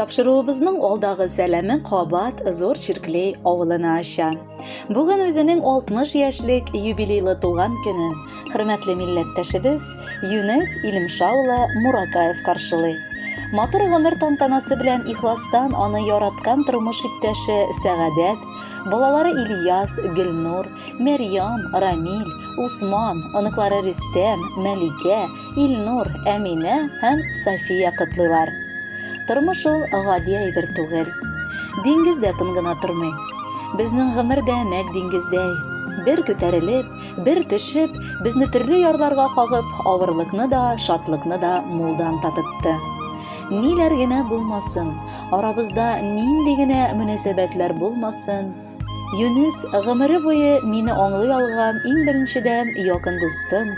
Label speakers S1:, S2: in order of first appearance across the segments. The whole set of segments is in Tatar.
S1: Тапшыруыбызның алдагы сәләме кабат зур чиркли авылына аша. Бүген үзенең 60 яшьлек юбилейлы туган көнен хөрмәтле милләттәшебез Юнес Илемшаулы Муратаев каршылый. Матур гомер тантанасы белән ихластан аны яраткан тормыш иптәше Сәгадәт, балалары Ильяс, Гөлнур, Мәрьям, Рамил, Усман, оныклары Ристәм, Мәликә, Илнур, Әминә һәм Сафия котлыйлар. Тормыш ул гади әйбер түгел. Диңгездә тын гына тормый. Безнең гомер дә нәкъ диңгездәй. Бер күтәрелеп, бер төшеп, безне төрле ярларга кагып, авырлыкны да, шатлыкны да мулдан татытты. Ниләр генә булмасын, арабызда нинди генә мөнәсәбәтләр булмасын, Юнес гомере буе мине аңлый алган иң беренчедән якын дустым,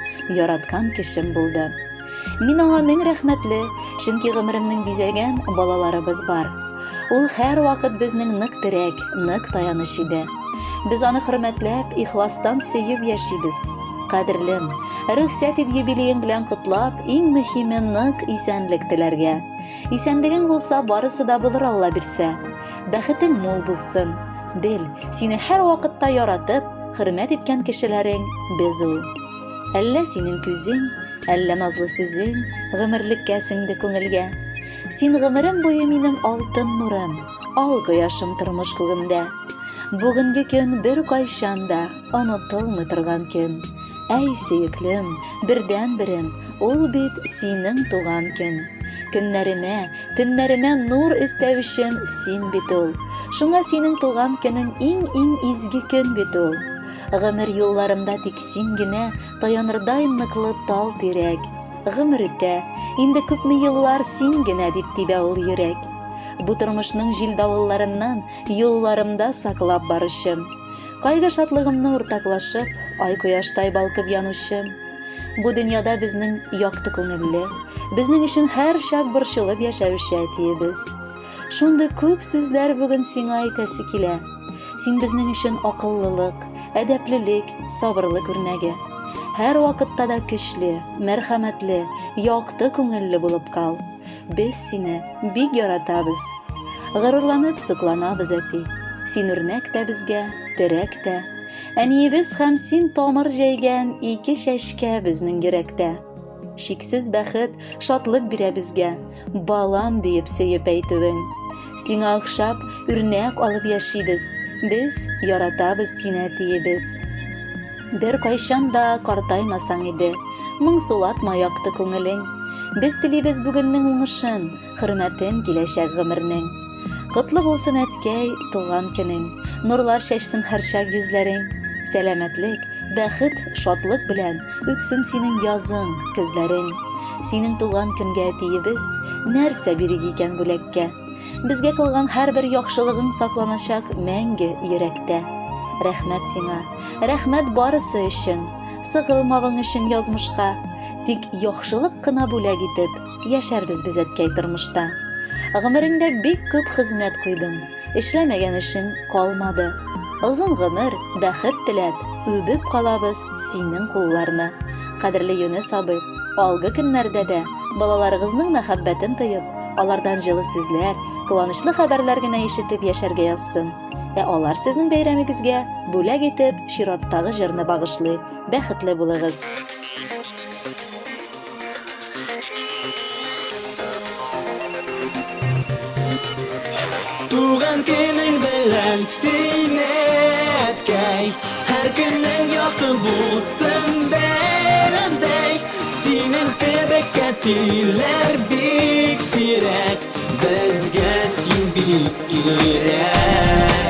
S1: яраткан кешем булды. Мин аңа мең рәхмәтле, чөнки гомеремнең бизәгән балаларыбыз бар. Ул һәр вакыт безнең нык терәк, нык таяныч иде. Без аны хөрмәтләп, ихластан сөеп яшибез. Кадерлем, рөхсәт ит юбилеең белән котлап, иң мөһиме нык исәнлек теләргә. Исәнлегең булса, барысы да булыр Алла бирсә. Бәхетең мул булсын. Бел, сине һәр вакытта яратып, хөрмәт иткән кешеләрең без ул. Әллә синең күзең, әллә назлы сүзең гомерлеккә сеңде күңелгә. Син гомерем буе минем алтын нурым, ал кояшым тормыш күгемдә. Бүгенге көн бер кайчан да онытылмый торган көн. Әй сөеклем, бердән-берем, ул бит синең туган көн. Көннәремә, төннәремә нур өстәвишем син бит ул. Шуңа синең туган көнең иң изге көн бит ул. Гомер юлларымда тик син генә, таянырдай ныклы тал тирәк. Гомер үтә, инде күпме еллар син генә дип тибә ул йөрәк. Бу тормышның җил-давылларыннан юлларымда саклап барышым. Кайгы шатлыгымны уртаклашып, ай кояштай балкып янушым. Бу дөньяда безнең якты күңелле, безнең өчен һәр чак борчылып яшәүче әтиебез. Шундый күп сүзләр бүген сиңа әйтәсе килә. Син безнең өчен акыллылык, әдәплелек, сабырлык үрнәге. Һәр вакытта да көчле, мәрхәмәтле, якты күңелле булып кал. Без сине бик яратабыз. Горурланып сокланабыз, әти. Син үрнәк тә безгә, терәк тә. Әниебез һәм син тамыр җәйгән ике чәчкә безнең йөрәктә. Шиксез бәхет, шатлык бирә безгә, балам диеп сөеп әйтүең. Сиңа охшап, үрнәк алып яшибез, без яратабыз сине әтиебез. Бер кайчан да картаймасаң иде, моңсулатма якты күңелең. Без телибез бүгеннең уңышын, хөрмәтен киләчәк гомернең. Котлы булсын әткәй, туган көнең, нурлар чәчсен һәр чак йөзләрең. Сәламәтлек, бәхет, шатлык белән үтсен синең язың, көзләрең. Синең туган көнгә әтиебез нәрсә бирик икән бүләккә. Безгә кылган һәрбер яхшылыгың сакланачак мәңге йөрәктә. Рәхмәт сиңа, рәхмәт барысы өчен, сыгылмавың өчен язмышка. Тик яхшылык кына бүләк итеп, яшәрбез без әткәй тормышта. Гомереңдә бик күп хезмәт куйдың, эшләмәгән эшең калмады. Озын гомер, бәхет теләп, үбеп калабыз синең кулларны. Кадерле Юнес абый, алгы көннәрдә дә балаларыгызның мәхәббәтен тоеп, алардан җылы сүзләр, куанычлы хәбәрләр генә ишетеп яшәргә язсын. Алар сезнең бәйрәмегезгә бүләк итеп чираттагы җырны багышлый. Бәхетле булыгыз.
S2: Туган көнең белән сине әткәй, һәр көнең якты булсын бәйрәмдәй. Синең кебек әтиләр бик сирәк, безгә син бик кирәк.